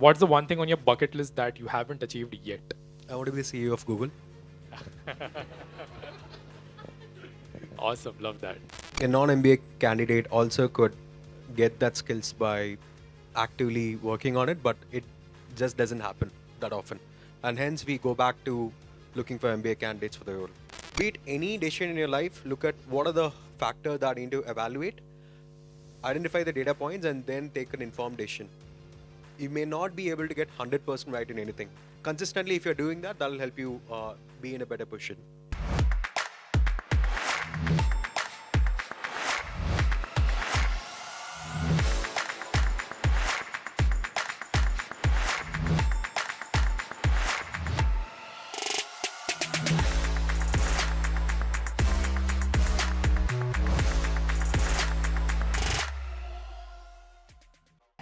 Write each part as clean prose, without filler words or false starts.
What's the one thing on your bucket list that you haven't achieved yet? I want to be the CEO of Google. Awesome, love that. A non-MBA candidate also could get that skills by actively working on it, but it just doesn't happen that often. And hence we go back to looking for MBA candidates for the role. Be it any decision in your life, look at what are the factors that you need to evaluate, identify the data points, and then take an informed decision. You may not be able to get 100% right in anything. Consistently, if you're doing that, that'll help you be in a better position.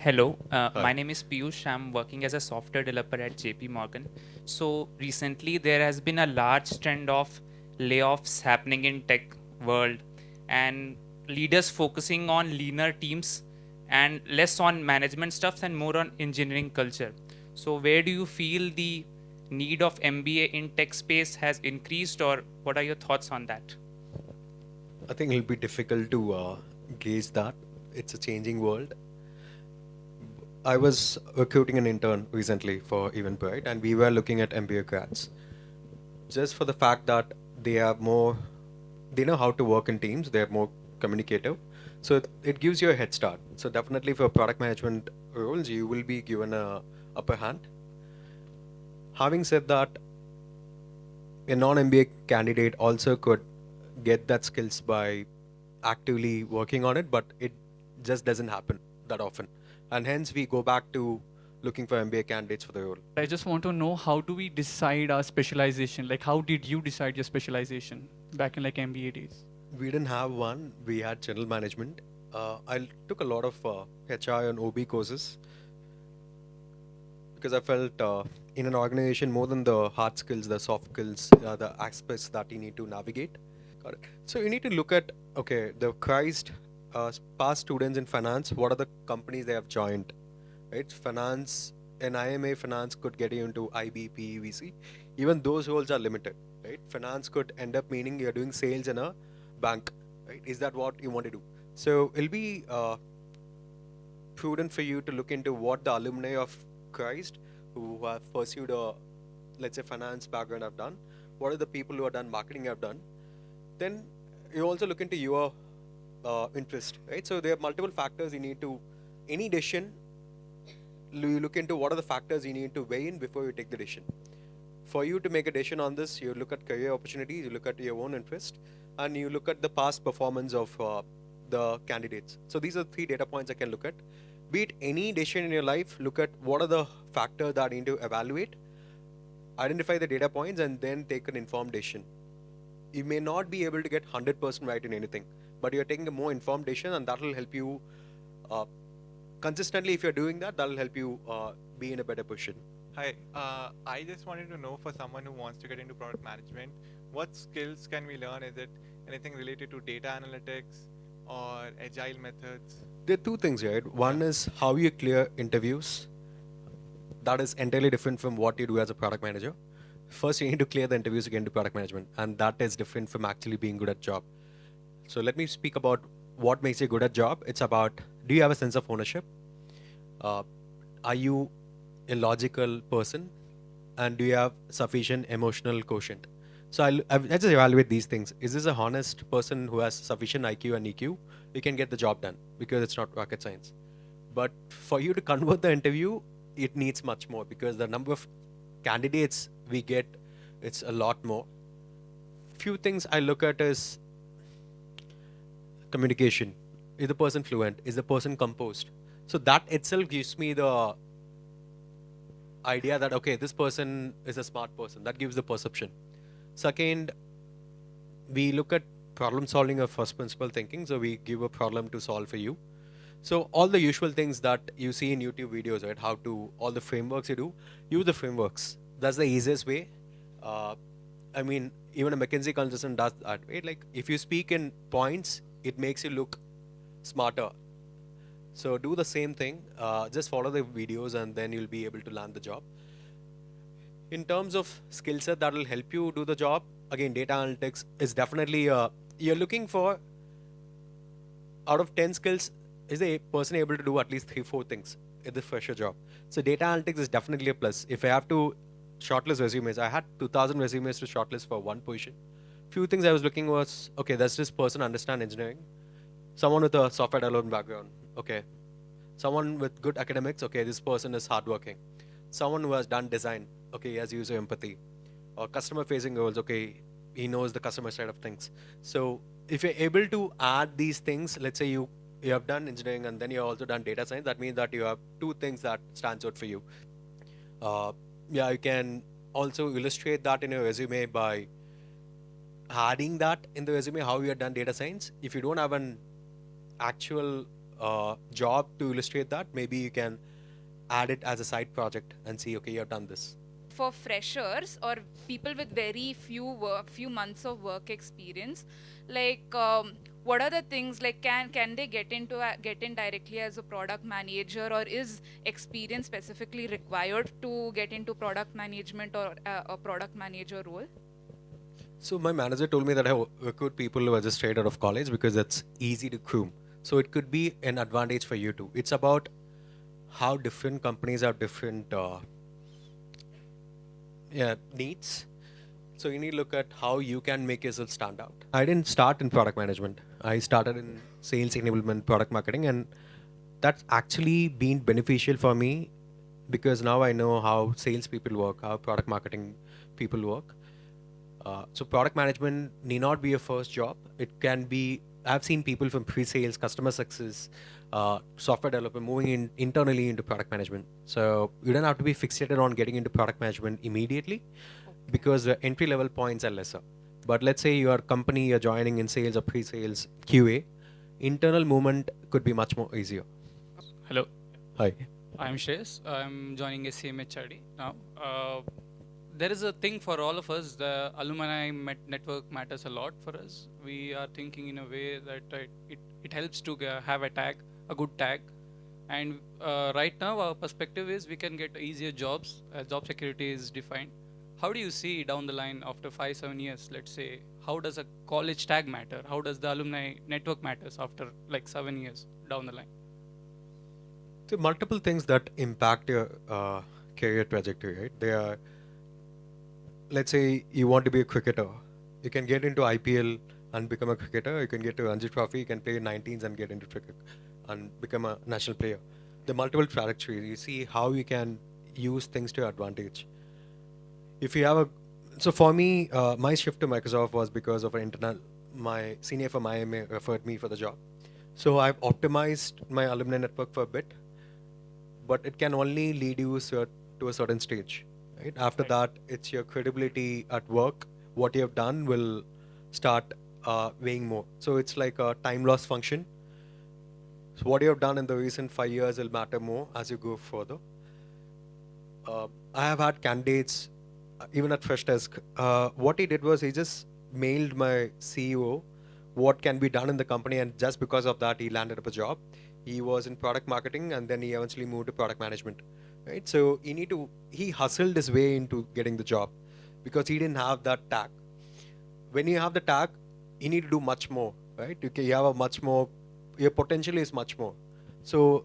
Hello, Hi. my name is Piyush. I'm working as a software developer at JP Morgan. So recently there has been a large trend of layoffs happening in tech world and leaders focusing on leaner teams and less on management stuff and more on engineering culture. So where do you feel the need of MBA in tech space has increased, or what are your thoughts on that? I think it'll be difficult to gauge that. It's a changing world. I was recruiting an intern recently for Eventbrite, and we were looking at MBA grads. Just for the fact that they know how to work in teams, they're more communicative. So it gives you a head start. So definitely for product management roles, you will be given a upper hand. Having said that, a non-MBA candidate also could get that skills by actively working on it, but it just doesn't happen that often. And hence we go back to looking for MBA candidates for the role. I just want to know, how do we decide our specialization? Like, how did you decide your specialization back in like MBA days? We didn't have one. We had general management. I took a lot of HR and OB courses because I felt in an organization, more than the hard skills, the soft skills, the aspects that you need to navigate. Got it. So you need to look at, okay, the past students in finance, what are the companies they have joined, right? Finance, an IMA finance could get you into IB, PE, VC. Even those roles are limited, right? Finance could end up meaning you're doing sales in a bank, right? Is that what you want to do? So it'll be prudent for you to look into what the alumni of Christ who have pursued a, let's say, finance background have done. What are the people who have done marketing have done? Then you also look into your interest, right? So there are multiple factors you need to, any decision, you look into what are the factors you need to weigh in before you take the decision. For you to make a decision on this, you look at career opportunities, you look at your own interest, and you look at the past performance of the candidates. So these are 3 data points I can look at. Be it any decision in your life, look at what are the factors that you need to evaluate, identify the data points, and then take an informed decision. You may not be able to get 100% right in anything, but you're taking a more informed decision, and that will help you consistently. If you're doing that, that'll help you be in a better position. Hi, I just wanted to know, for someone who wants to get into product management, what skills can we learn? Is it anything related to data analytics or agile methods? There are 2 things, right? One is how you clear interviews. That is entirely different from what you do as a product manager. First, you need to clear the interviews to get into product management, and that is different from actually being good at job. So let me speak about what makes you good at job. It's about, do you have a sense of ownership? Are you a logical person? And do you have sufficient emotional quotient? So let's just evaluate these things. Is this a honest person who has sufficient IQ and EQ? You can get the job done because it's not rocket science. But for you to convert the interview, it needs much more, because the number of candidates we get, it's a lot more. Few things I look at is communication. Is the person fluent? Is the person composed? So that itself gives me the idea that, okay, this person is a smart person. That gives the perception. Second, we look at problem solving or first principle thinking. So we give a problem to solve for you. So all the usual things that you see in YouTube videos, right? How to, all the frameworks you do, use the frameworks. That's the easiest way. I mean, even a McKinsey consultant does that, right? Like if you speak in points, it makes you look smarter. So do the same thing. Just follow the videos, and then you'll be able to land the job. In terms of skill set that will help you do the job, again, data analytics is definitely you're looking for, out of 10 skills, is a person able to do at least 3-4 things at the fresher job. So data analytics is definitely a plus. If I have to shortlist resumes, I had 2,000 resumes to shortlist for one position. Few things I was looking was, okay, does this person understand engineering? Someone with a software development background, okay. Someone with good academics, okay, this person is hardworking. Someone who has done design, okay, he has user empathy. Or customer facing roles, okay, he knows the customer side of things. So if you're able to add these things, let's say you have done engineering and then you've also done data science, that means that you have two things that stands out for you. Yeah, you can also illustrate that in your resume by adding that in the resume, how you have done data science. If you don't have an actual job to illustrate that, maybe you can add it as a side project and see, okay, you have done this. For freshers or people with very few months of work experience, like what are the things, like can they get in directly as a product manager, or is experience specifically required to get into product management or a product manager role? So my manager told me that I recruit people who are just straight out of college because it's easy to groom. So it could be an advantage for you too. It's about how different companies have different needs. So you need to look at how you can make yourself stand out. I didn't start in product management. I started in sales enablement, product marketing, and that's actually been beneficial for me because now I know how sales people work, how product marketing people work. So product management need not be your first job. It can be. I've seen people from pre-sales, customer success, software development moving internally into product management. So you don't have to be fixated on getting into product management immediately because the entry-level points are lesser. But let's say your company, you're joining in sales or pre-sales, QA, internal movement could be much more easier. Hello, Hi. I'm Shreyas. I'm joining SCMHRD now. There is a thing for all of us. The alumni network matters a lot for us. We are thinking in a way that it helps to have a tag, a good tag. And right now, our perspective is we can get easier jobs. Job security is defined. How do you see down the line after 5-7 years, let's say, how does a college tag matter? How does the alumni network matters after like 7 years down the line? So multiple things that impact your career trajectory, right? They are, let's say you want to be a cricketer. You can get into IPL and become a cricketer. You can get to Ranji Trophy. You can play 19s and get into cricket and become a national player. The multiple trajectories. You see how you can use things to your advantage. If you have so for me, my shift to Microsoft was because of my senior from IIM referred me for the job. So I've optimized my alumni network for a bit, but it can only lead you to a certain stage. Right? After that, it's your credibility at work. What you have done will start weighing more. So it's like a time loss function. So what you have done in the recent 5 years will matter more as you go further. I have had candidates, even at Fresh Desk, what he did was he just mailed my CEO what can be done in the company, and just because of that, he landed up a job. He was in product marketing, and then he eventually moved to product management. Right? So he hustled his way into getting the job because he didn't have that tag. When you have the tag, you need to do much more, right? You have a much more, your potential is much more. So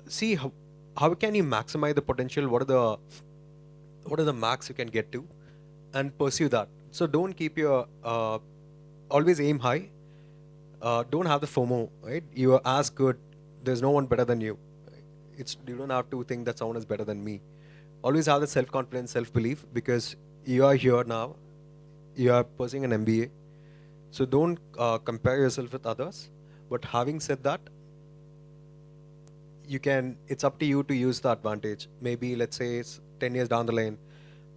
see how can you maximize the potential? What are the max you can get to, and pursue that. So don't keep your always aim high. Don't have the FOMO, right? You are as good. There's no one better than you. You don't have to think that someone is better than me. Always have the self-confidence, self-belief, because you are here now. You are pursuing an MBA. So don't compare yourself with others. But having said that, it's up to you to use the advantage. Maybe let's say it's 10 years down the line,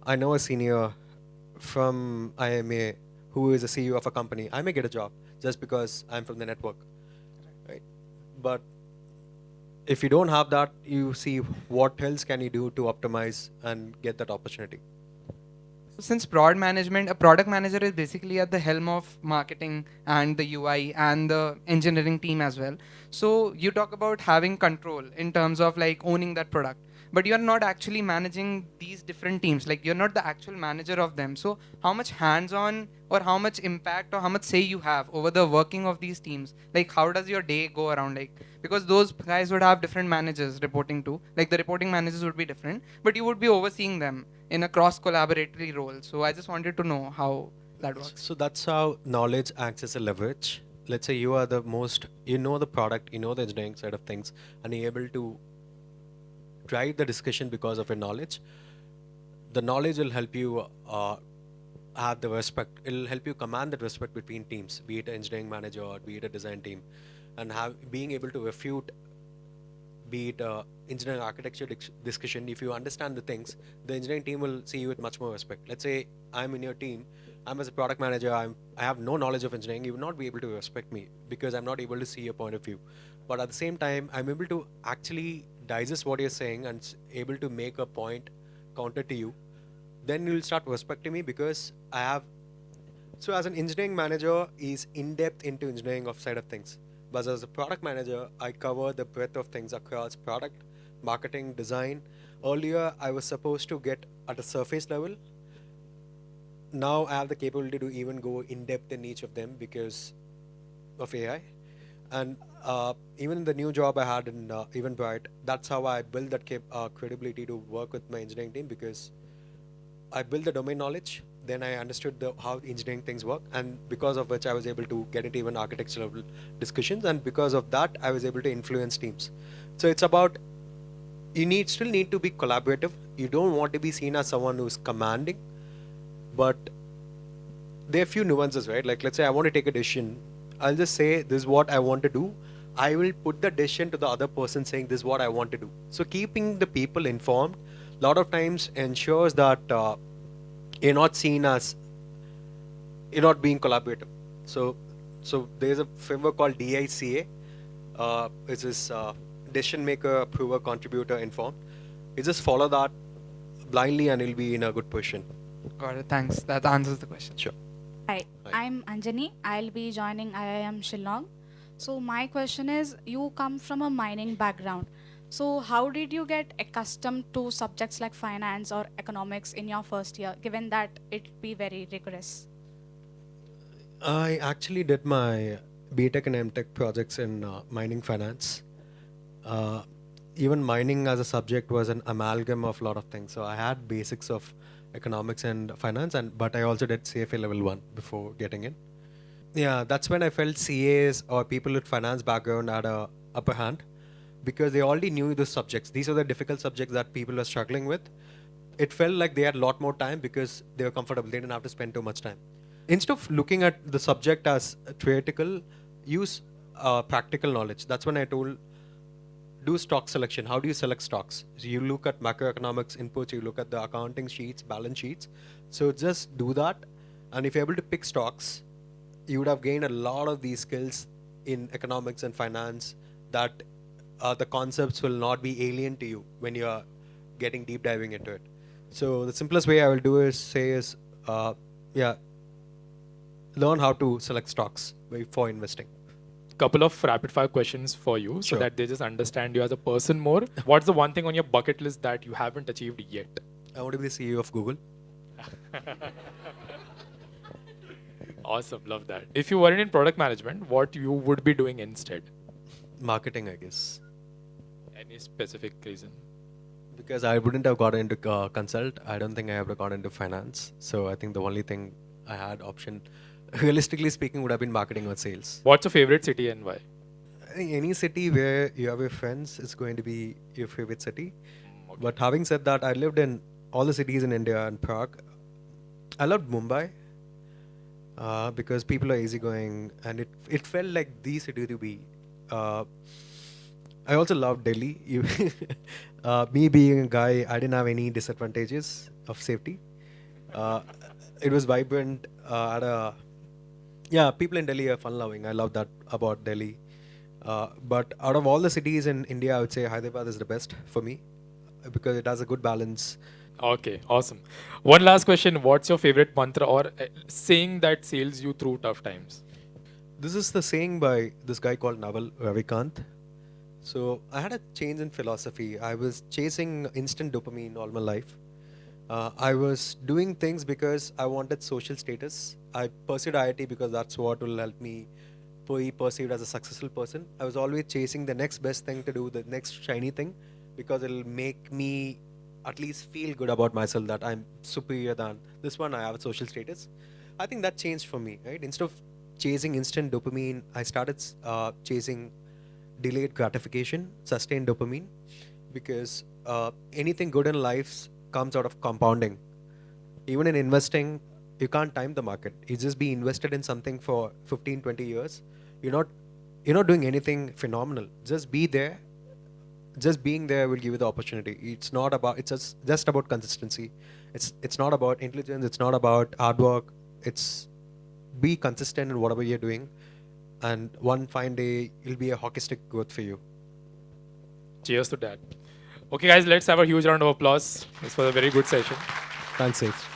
I know a senior from IMA who is a CEO of a company. I may get a job just because I'm from the network, right? But if you don't have that, you see what else can you do to optimize and get that opportunity. Since product management, a product manager is basically at the helm of marketing and the UI and the engineering team as well. So you talk about having control in terms of like owning that product, but you're not actually managing these different teams. Like you're not the actual manager of them. So how much hands-on or how much impact or how much say you have over the working of these teams? Like how does your day go around? Like because those guys would have different managers reporting to, like the reporting managers would be different, but you would be overseeing them in a cross collaboratory role. So I just wanted to know how that works. So that's how knowledge acts as a leverage. Let's say you are the most, you know the product, you know the engineering side of things, and you're able to drive the discussion because of your knowledge. The knowledge will help you have the respect. It'll help you command the respect between teams, be it an engineering manager or be it a design team, and being able to refute, be it engineering architecture discussion. If you understand the things, the engineering team will see you with much more respect. Let's say I'm in your team, I'm as a product manager, I have no knowledge of engineering. You will not be able to respect me because I'm not able to see your point of view. But at the same time, I'm able to actually digest what you're saying and able to make a point counter to you. Then you'll start respecting me because I have. So as an engineering manager, is in depth into engineering of side of things. But as a product manager, I cover the breadth of things across product, marketing, design. Earlier, I was supposed to get at a surface level. Now I have the capability to even go in depth in each of them because of AI. And even in the new job I had in Eventbrite, that's how I built that credibility to work with my engineering team, because I built the domain knowledge, then I understood how engineering things work, and because of which I was able to get into even architectural discussions, and because of that I was able to influence teams. So it's about, you still need to be collaborative. You don't want to be seen as someone who's commanding, but there are a few nuances, right? Like let's say I want to take a decision, I'll just say this is what I want to do. I will put the decision to the other person saying this is what I want to do. So keeping the people informed a lot of times ensures that you're not seen as, you're not being collaborative. So there's a framework called DICA. It's this decision maker, approver, contributor, informed. You just follow that blindly and you'll be in a good position. Got it. Thanks. That answers the question. Sure. Hi, I'm Anjani. I'll be joining IIM Shillong. So my question is, you come from a mining background. So how did you get accustomed to subjects like finance or economics in your first year, given that it be very rigorous? I actually did my BTech and MTech projects in mining finance. Even mining as a subject was an amalgam of a lot of things. So I had basics of economics and finance, but I also did CFA level 1 before getting in. Yeah, that's when I felt CAs or people with finance background had a upper hand, because they already knew the subjects. These are the difficult subjects that people were struggling with. It felt like they had a lot more time because they were comfortable. They didn't have to spend too much time. Instead of looking at the subject as theoretical, use practical knowledge. That's when I told, do stock selection. How do you select stocks? So you look at macroeconomics inputs, you look at the accounting sheets, balance sheets. So just do that. And if you're able to pick stocks, you would have gained a lot of these skills in economics and finance that the concepts will not be alien to you when you're getting deep diving into it. So the simplest way I will do is learn how to select stocks before investing. Couple of rapid fire questions for you so that they just understand you as a person more. What's the one thing on your bucket list that you haven't achieved yet? I want to be the CEO of Google. Awesome, love that. If you weren't in product management, what you would be doing instead? Marketing, I guess. Any specific reason? Because I wouldn't have got into consult. I don't think I ever got into finance. So I think the only thing I had option, realistically speaking, would have been marketing or sales. What's your favorite city and why? I think any city where you have your friends is going to be your favorite city. Okay. But having said that, I lived in all the cities in India and Prague. I loved Mumbai because people are easygoing, and it felt like the city to be. I also loved Delhi. Me being a guy, I didn't have any disadvantages of safety. It was vibrant. People in Delhi are fun-loving. I love that about Delhi. But out of all the cities in India, I would say Hyderabad is the best for me because it has a good balance. Okay, awesome. One last question. What's your favorite mantra or saying that sails you through tough times? This is the saying by this guy called Naval Ravikant. So I had a change in philosophy. I was chasing instant dopamine all my life. I was doing things because I wanted social status. I pursued IIT because that's what will help me be perceived as a successful person. I was always chasing the next best thing to do, the next shiny thing, because it'll make me at least feel good about myself that I'm superior than this one. I have a social status. I think that changed for me, right? Instead of chasing instant dopamine, I started chasing delayed gratification, sustained dopamine, because anything good in life comes out of compounding. Even in investing, you can't time the market. You just be invested in something for 15, 20 years. You're not doing anything phenomenal. Just be there. Just being there will give you the opportunity. It's just about consistency. It's not about intelligence, it's not about hard work. It's be consistent in whatever you're doing, and one fine day it'll be a hockey stick growth for you. Cheers to that. Okay, guys, let's have a huge round of applause. This was a very good session. Thanks, Safe.